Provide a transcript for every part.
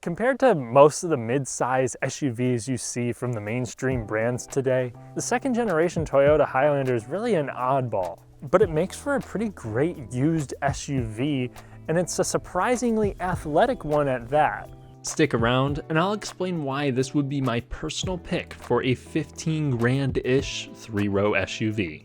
Compared to most of the mid-size SUVs you see from the mainstream brands today, the second generation Toyota Highlander is really an oddball, but it makes for a pretty great used SUV, and it's a surprisingly athletic one at that. Stick around and I'll explain why this would be my personal pick for a 15 grand-ish 3-row SUV.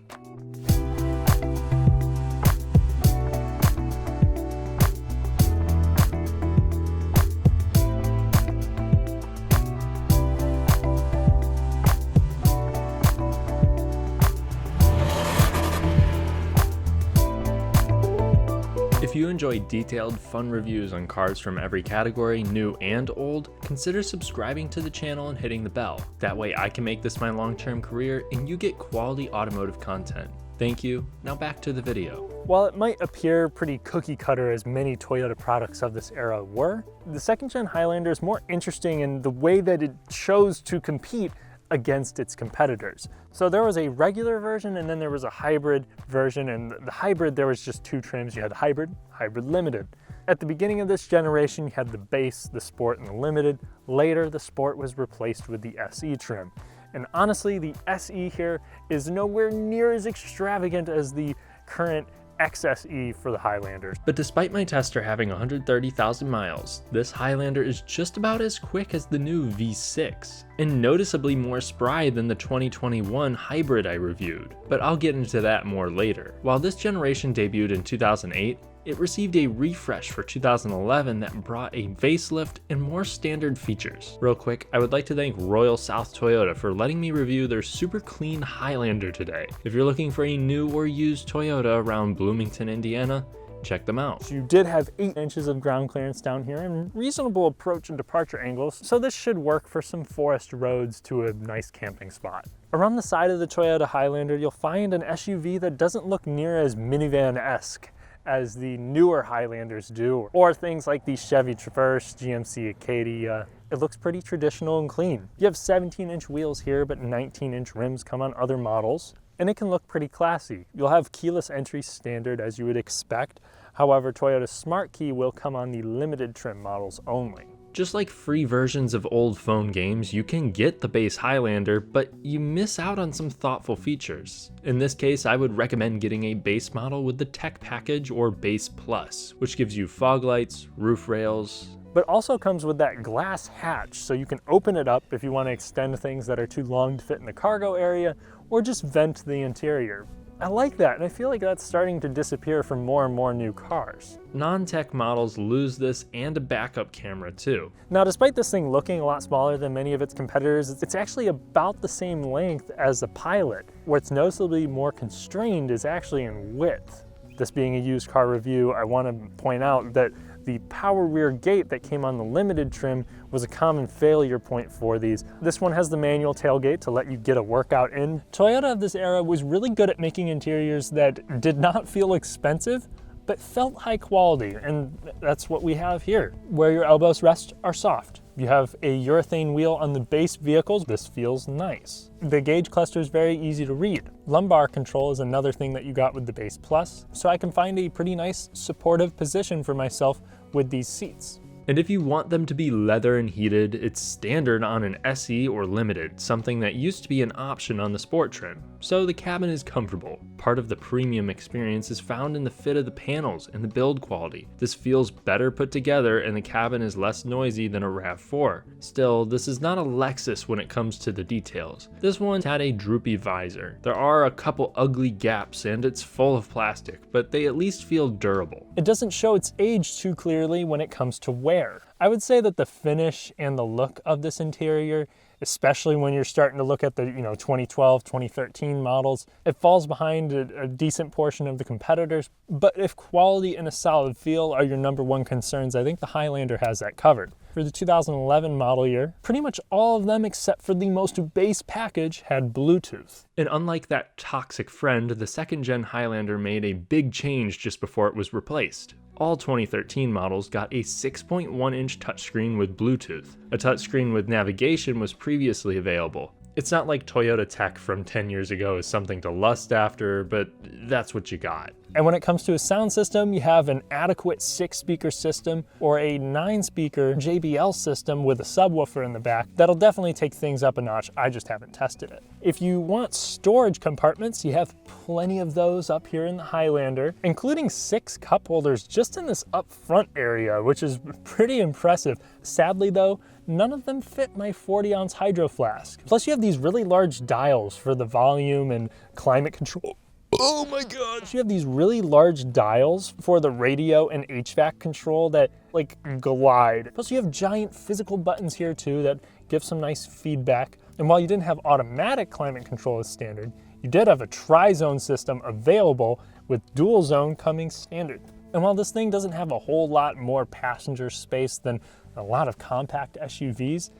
If you enjoy detailed, fun reviews on cars from every category, new and old, consider subscribing to the channel and hitting the bell. That way I can make this my long-term career and you get quality automotive content. Thank you. Now back to the video. While it might appear pretty cookie cutter as many Toyota products of this era were, the second gen Highlander is more interesting in the way that it chose to compete against its competitors. So there was a regular version and then there was a hybrid version, and the hybrid, there was just two trims. You had the hybrid, hybrid limited. At the beginning of this generation, you had the base, the sport, and the limited. Later, the sport was replaced with the SE trim. And honestly, the SE here is nowhere near as extravagant as the current XSE for the Highlander. But despite my tester having 130,000 miles, this Highlander is just about as quick as the new V6, and noticeably more spry than the 2021 hybrid I reviewed, but I'll get into that more later. While this generation debuted in 2008, it received a refresh for 2011 that brought a facelift and more standard features. Real quick, I would like to thank Royal South Toyota for letting me review their super clean Highlander today. If you're looking for a new or used Toyota around Bloomington, Indiana, check them out. You did have 8 inches of ground clearance down here and reasonable approach and departure angles, so this should work for some forest roads to a nice camping spot. Around the side of the Toyota Highlander, you'll find an SUV that doesn't look near as minivan-esque as the newer Highlanders do, or things like the Chevy Traverse, GMC Acadia. It looks pretty traditional and clean. You have 17-inch wheels here, but 19-inch rims come on other models, and it can look pretty classy. You'll have keyless entry standard as you would expect. However, Toyota's Smart Key will come on the limited trim models only. Just like free versions of old phone games, you can get the base Highlander, but you miss out on some thoughtful features. In this case, I would recommend getting a base model with the Tech Package or Base Plus, which gives you fog lights, roof rails, but also comes with that glass hatch, so you can open it up if you want to extend things that are too long to fit in the cargo area, or just vent the interior. I like that, and I feel like that's starting to disappear from more and more new cars. Non-tech models lose this and a backup camera too. Now, despite this thing looking a lot smaller than many of its competitors, it's actually about the same length as the Pilot. Where it's noticeably more constrained is actually in width. This being a used car review, I want to point out that the power rear gate that came on the limited trim was a common failure point for these. This one has the manual tailgate to let you get a workout in. Toyota of this era was really good at making interiors that did not feel expensive, but felt high quality, and that's what we have here. Where your elbows rest are soft. You have a urethane wheel on the base vehicles. This feels nice. The gauge cluster is very easy to read. Lumbar control is another thing that you got with the Base Plus, so I can find a pretty nice supportive position for myself with these seats. And if you want them to be leather and heated, it's standard on an SE or Limited, something that used to be an option on the Sport trim. So the cabin is comfortable. Part of the premium experience is found in the fit of the panels and the build quality. This feels better put together and the cabin is less noisy than a RAV4. Still, this is not a Lexus when it comes to the details. This one's had a droopy visor. There are a couple ugly gaps and it's full of plastic, but they at least feel durable. It doesn't show its age too clearly when it comes to wear. I would say that the finish and the look of this interior, especially when you're starting to look at the 2012, 2013 models, it falls behind a decent portion of the competitors. But if quality and a solid feel are your number one concerns, I think the Highlander has that covered. For the 2011 model year, pretty much all of them except for the most base package had Bluetooth. And unlike that toxic friend, the second gen Highlander made a big change just before it was replaced. All 2013 models got a 6.1-inch touchscreen with Bluetooth. A touchscreen with navigation was previously available. It's not like Toyota tech from 10 years ago is something to lust after, but that's what you got. And when it comes to a sound system, you have an adequate 6-speaker system or a 9-speaker JBL system with a subwoofer in the back. That'll definitely take things up a notch. I just haven't tested it. If you want storage compartments, you have plenty of those up here in the Highlander, including 6 cup holders just in this up front area, which is pretty impressive. Sadly though, none of them fit my 40-ounce hydro flask. Plus you have these really large dials for the volume and climate control. Oh my gosh! You have these really large dials for the radio and HVAC control that like glide. Plus you have giant physical buttons here too that give some nice feedback. And while you didn't have automatic climate control as standard, you did have a tri-zone system available with dual zone coming standard. And while this thing doesn't have a whole lot more passenger space than a lot of compact SUVs,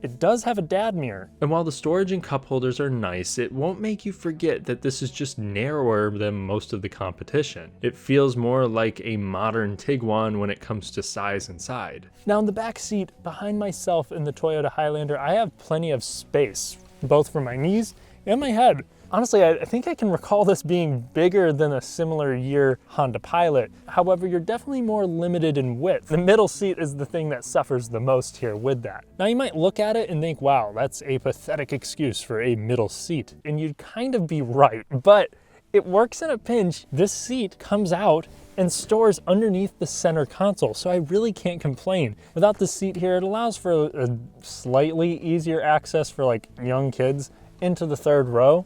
it does have a dad mirror. And while the storage and cup holders are nice, it won't make you forget that this is just narrower than most of the competition. It feels more like a modern Tiguan when it comes to size and side. Now in the back seat, behind myself in the Toyota Highlander, I have plenty of space, both for my knees and my head. Honestly, I think I can recall this being bigger than a similar year Honda Pilot. However, you're definitely more limited in width. The middle seat is the thing that suffers the most here with that. Now you might look at it and think, wow, that's a pathetic excuse for a middle seat. And you'd kind of be right, but it works in a pinch. This seat comes out and stores underneath the center console, so I really can't complain. Without the seat here, it allows for a slightly easier access for like young kids into the third row.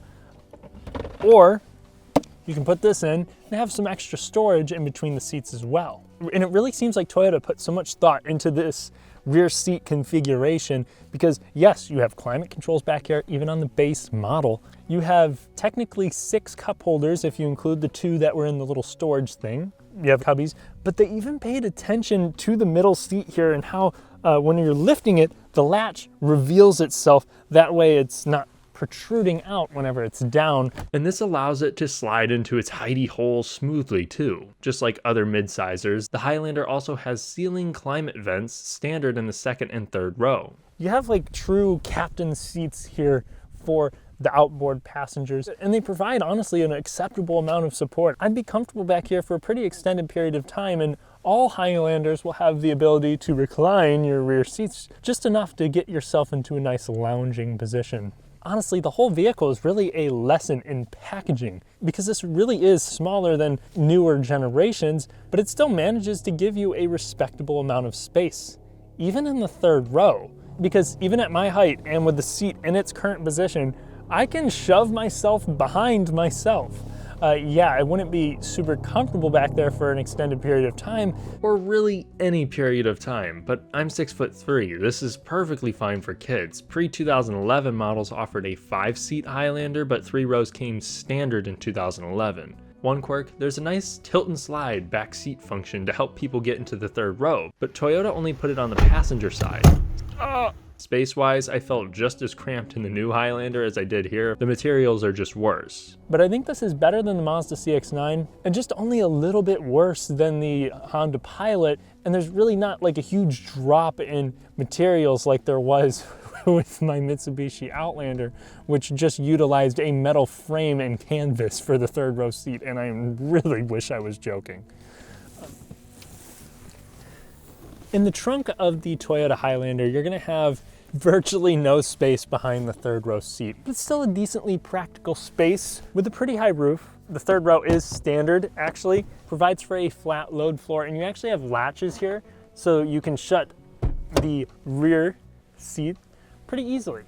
Or you can put this in and have some extra storage in between the seats as well. And it really seems like Toyota put so much thought into this rear seat configuration because yes, you have climate controls back here, even on the base model. You have technically 6 cup holders if you include the 2 that were in the little storage thing. You have cubbies, but they even paid attention to the middle seat here and how when you're lifting it, the latch reveals itself. That way it's not protruding out whenever it's down. And this allows it to slide into its hidey hole smoothly too. Just like other midsizers, the Highlander also has ceiling climate vents standard in the second and third row. You have like true captain seats here for the outboard passengers, and they provide honestly an acceptable amount of support. I'd be comfortable back here for a pretty extended period of time, and all Highlanders will have the ability to recline your rear seats just enough to get yourself into a nice lounging position. Honestly, the whole vehicle is really a lesson in packaging because this really is smaller than newer generations, but it still manages to give you a respectable amount of space, even in the third row. Because even at my height and with the seat in its current position, I can shove myself behind myself. Yeah, I wouldn't be super comfortable back there for an extended period of time. Or really any period of time, but I'm 6'3". This is perfectly fine for kids. Pre-2011 models offered a 5-seat Highlander, but 3 rows came standard in 2011. One quirk, there's a nice tilt and slide back seat function to help people get into the third row, but Toyota only put it on the passenger side. Space-wise, I felt just as cramped in the new Highlander as I did here. The materials are just worse. But I think this is better than the Mazda CX-9 and just only a little bit worse than the Honda Pilot. And there's really not like a huge drop in materials like there was with my Mitsubishi Outlander, which just utilized a metal frame and canvas for the third row seat. And I really wish I was joking. In the trunk of the Toyota Highlander, you're gonna have virtually no space behind the third row seat, but it's still a decently practical space with a pretty high roof. The third row is standard, actually, provides for a flat load floor, and you actually have latches here, so you can shut the rear seat pretty easily.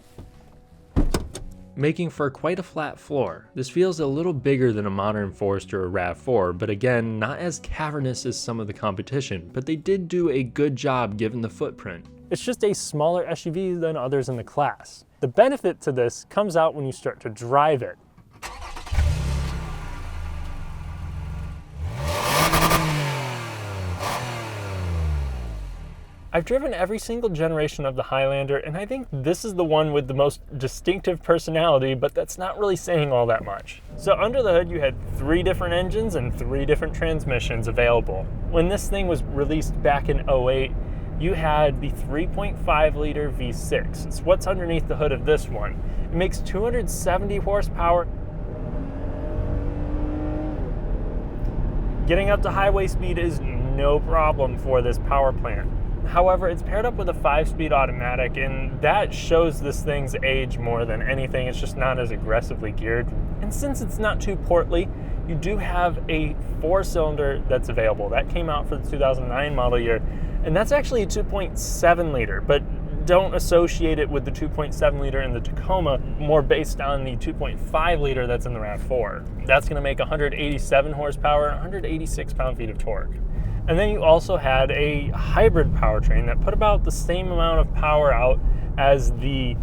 Making for quite a flat floor. This feels a little bigger than a modern Forester or RAV4, but again, not as cavernous as some of the competition, but they did do a good job given the footprint. It's just a smaller SUV than others in the class. The benefit to this comes out when you start to drive it. I've driven every single generation of the Highlander, and I think this is the one with the most distinctive personality, but that's not really saying all that much. So under the hood, you had 3 different engines and 3 different transmissions available. When this thing was released back in 2008, you had the 3.5 liter V6. It's what's underneath the hood of this one. It makes 270 horsepower Getting up to highway speed is no problem for this power plant. However, it's paired up with a 5-speed automatic, and that shows this thing's age more than anything. It's just not as aggressively geared. And since it's not too portly, you do have a 4-cylinder that's available. That came out for the 2009 model year, and that's actually a 2.7 liter, but don't associate it with the 2.7 liter in the Tacoma, more based on the 2.5 liter that's in the RAV4. That's gonna make 187 horsepower, 186 pound-feet of torque. And then you also had a hybrid powertrain that put about the same amount of power out as the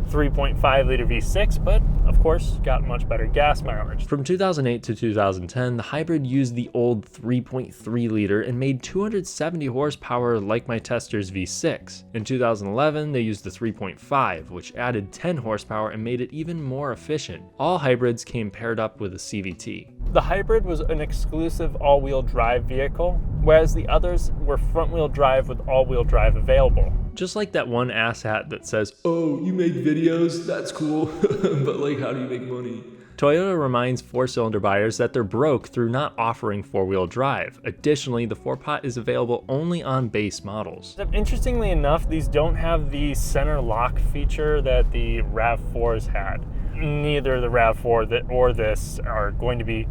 3.5 liter V6, but of course got much better gas mileage. From 2008 to 2010, the hybrid used the old 3.3 liter and made 270 horsepower like my Tester's V6. In 2011, they used the 3.5, which added 10 horsepower and made it even more efficient. All hybrids came paired up with a CVT. The hybrid was an exclusive all-wheel drive vehicle, whereas the others were front-wheel drive with all-wheel drive available. Just like that one asshat that says, "Oh, you make videos? That's cool, but like, how do you make money?" Toyota reminds 4-cylinder buyers that they're broke through not offering 4-wheel drive. Additionally, the 4-pot is available only on base models. Interestingly enough, these don't have the center lock feature that the RAV4s had. Neither the RAV4 or this are going to be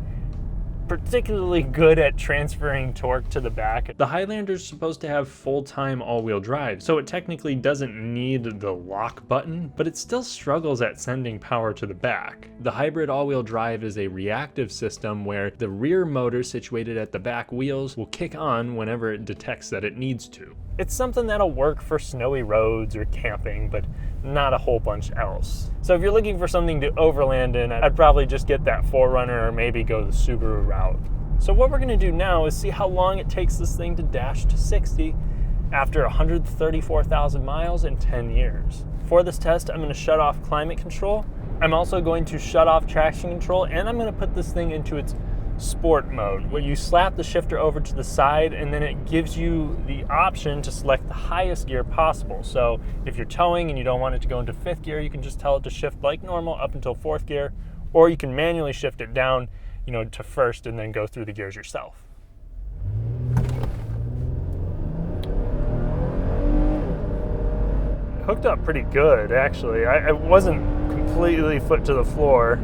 particularly good at transferring torque to the back. The Highlander's supposed to have full-time all-wheel drive, so it technically doesn't need the lock button, but it still struggles at sending power to the back. The hybrid all-wheel drive is a reactive system where the rear motor situated at the back wheels will kick on whenever it detects that it needs to. It's something that'll work for snowy roads or camping, but not a whole bunch else. So if you're looking for something to overland in, I'd probably just get that 4Runner or maybe go the Subaru route. So what we're gonna do now is see how long it takes this thing to dash to 60 after 134,000 miles in 10 years. For this test, I'm gonna shut off climate control. I'm also going to shut off traction control, and I'm gonna put this thing into its sport mode, where you slap the shifter over to the side and then it gives you the option to select the highest gear possible. So if you're towing and you don't want it to go into 5th gear, you can just tell it to shift like normal up until 4th gear, or you can manually shift it down, to 1st and then go through the gears yourself. Hooked up pretty good, actually. I wasn't completely foot to the floor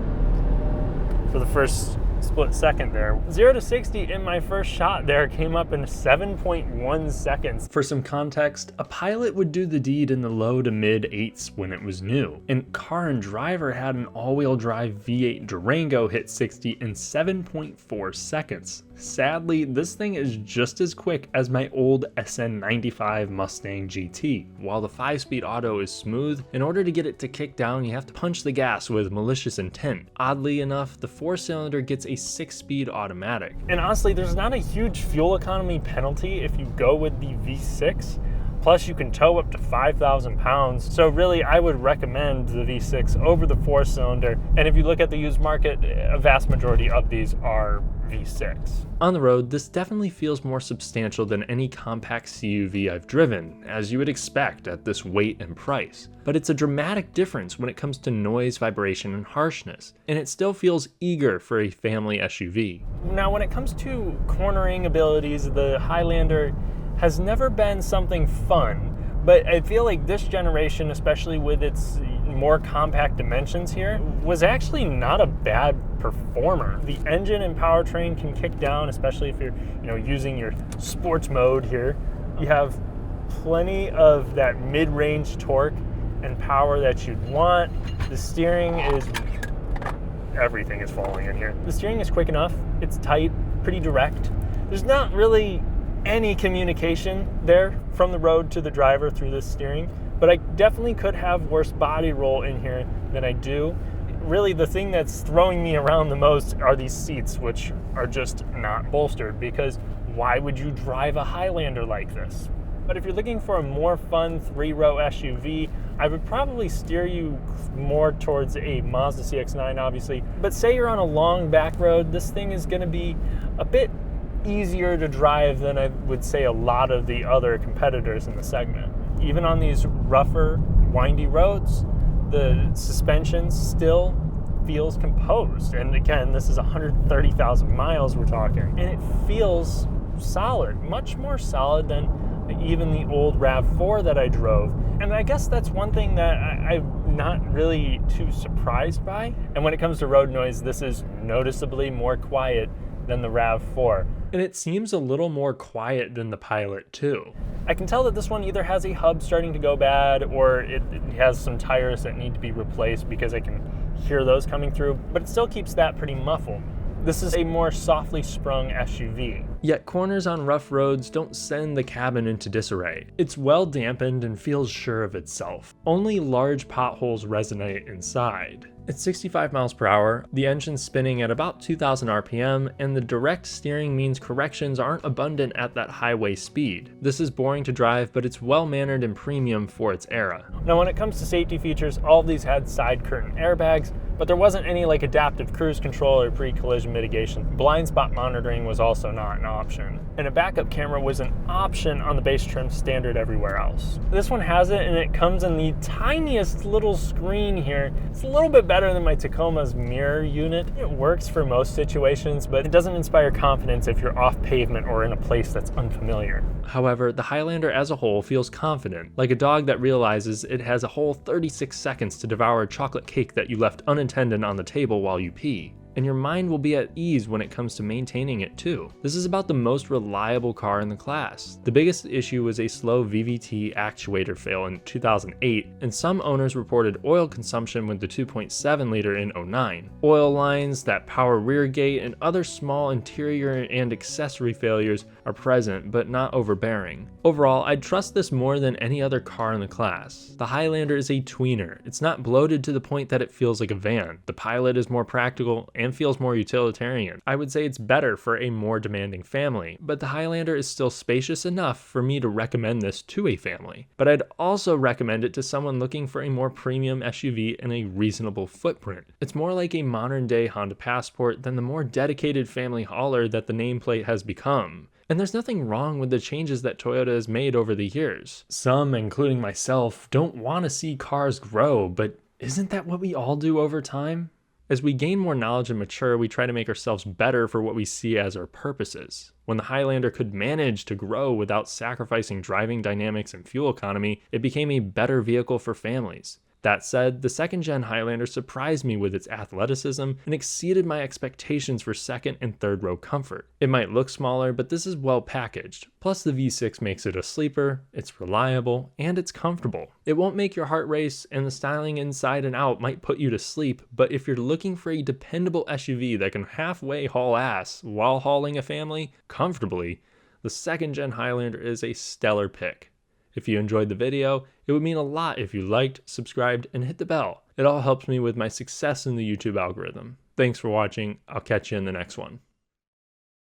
for the first split second there. 0 to 60 in my first shot there came up in 7.1 seconds. For some context, a Pilot would do the deed in the low to mid 8s when it was new, and Car and Driver had an all-wheel drive V8 Durango hit 60 in 7.4 seconds. Sadly, this thing is just as quick as my old SN95 Mustang GT. While the 5-speed auto is smooth, in order to get it to kick down, you have to punch the gas with malicious intent. Oddly enough, the 4-cylinder gets a 6-speed automatic. And honestly, there's not a huge fuel economy penalty if you go with the V6. Plus, you can tow up to 5,000 pounds. So really, I would recommend the V6 over the 4-cylinder. And if you look at the used market, a vast majority of these are V6. On the road, this definitely feels more substantial than any compact CUV I've driven, as you would expect at this weight and price. But it's a dramatic difference when it comes to noise, vibration, and harshness, and it still feels eager for a family SUV. Now, when it comes to cornering abilities, the Highlander has never been something fun, but I feel like this generation, especially with its more compact dimensions here, was actually not a bad performer. The engine and powertrain can kick down, especially if you're using your sports mode here. You have plenty of that mid-range torque and power that you'd want. The steering is, everything is falling in here. The steering is quick enough, it's tight, pretty direct. There's not really any communication there from the road to the driver through this steering, but I definitely could have worse body roll in here than I do. Really, the thing that's throwing me around the most are these seats, which are just not bolstered, because why would you drive a Highlander like this? But if you're looking for a more fun 3-row SUV, I would probably steer you more towards a Mazda CX-9, obviously. But say you're on a long back road, this thing is going to be a bit easier to drive than I would say a lot of the other competitors in the segment. Even on these rougher, windy roads, the suspension still feels composed. And again, this is 130,000 miles we're talking, and it feels solid, much more solid than even the old RAV4 that I drove. And I guess that's one thing that I'm not really too surprised by. And when it comes to road noise, this is noticeably more quiet than the RAV4. And it seems a little more quiet than the Pilot too. I can tell that this one either has a hub starting to go bad, or it has some tires that need to be replaced, because I can hear those coming through, but it still keeps that pretty muffled. This is a more softly sprung SUV. Yet corners on rough roads don't send the cabin into disarray. It's well dampened and feels sure of itself. Only large potholes resonate inside. At 65 miles per hour, the engine's spinning at about 2,000 RPM, and the direct steering means corrections aren't abundant at that highway speed. This is boring to drive, but it's well-mannered and premium for its era. Now, when it comes to safety features, all of these had side curtain airbags, but there wasn't any like adaptive cruise control or pre-collision mitigation. Blind spot monitoring was also not an option. And a backup camera was an option on the base trim, standard everywhere else. This one has it, and it comes in the tiniest little screen here. It's a little bit better than my Tacoma's mirror unit. It works for most situations, but it doesn't inspire confidence if you're off pavement or in a place that's unfamiliar. However, the Highlander as a whole feels confident, like a dog that realizes it has a whole 36 seconds to devour a chocolate cake that you left unattended on the table while you pee. And your mind will be at ease when it comes to maintaining it too. This is about the most reliable car in the class. The biggest issue was a slow VVT actuator fail in 2008, and some owners reported oil consumption with the 2.7 liter in 2009. Oil lines, that power rear gate, and other small interior and accessory failures are present, but not overbearing. Overall, I'd trust this more than any other car in the class. The Highlander is a tweener. It's not bloated to the point that it feels like a van. The Pilot is more practical and feels more utilitarian. I would say it's better for a more demanding family, but the Highlander is still spacious enough for me to recommend this to a family. But I'd also recommend it to someone looking for a more premium SUV and a reasonable footprint. It's more like a modern day Honda Passport than the more dedicated family hauler that the nameplate has become. And there's nothing wrong with the changes that Toyota has made over the years. Some, including myself, don't want to see cars grow, but isn't that what we all do over time? As we gain more knowledge and mature, we try to make ourselves better for what we see as our purposes. When the Highlander could manage to grow without sacrificing driving dynamics and fuel economy, it became a better vehicle for families. That said, the second-gen Highlander surprised me with its athleticism and exceeded my expectations for second and third row comfort. It might look smaller, but this is well packaged. Plus the V6 makes it a sleeper, it's reliable, and it's comfortable. It won't make your heart race, and the styling inside and out might put you to sleep, but if you're looking for a dependable SUV that can halfway haul ass while hauling a family comfortably, the second-gen Highlander is a stellar pick. If you enjoyed the video, it would mean a lot if you liked, subscribed, and hit the bell. It all helps me with my success in the YouTube algorithm. Thanks for watching. I'll catch you in the next one.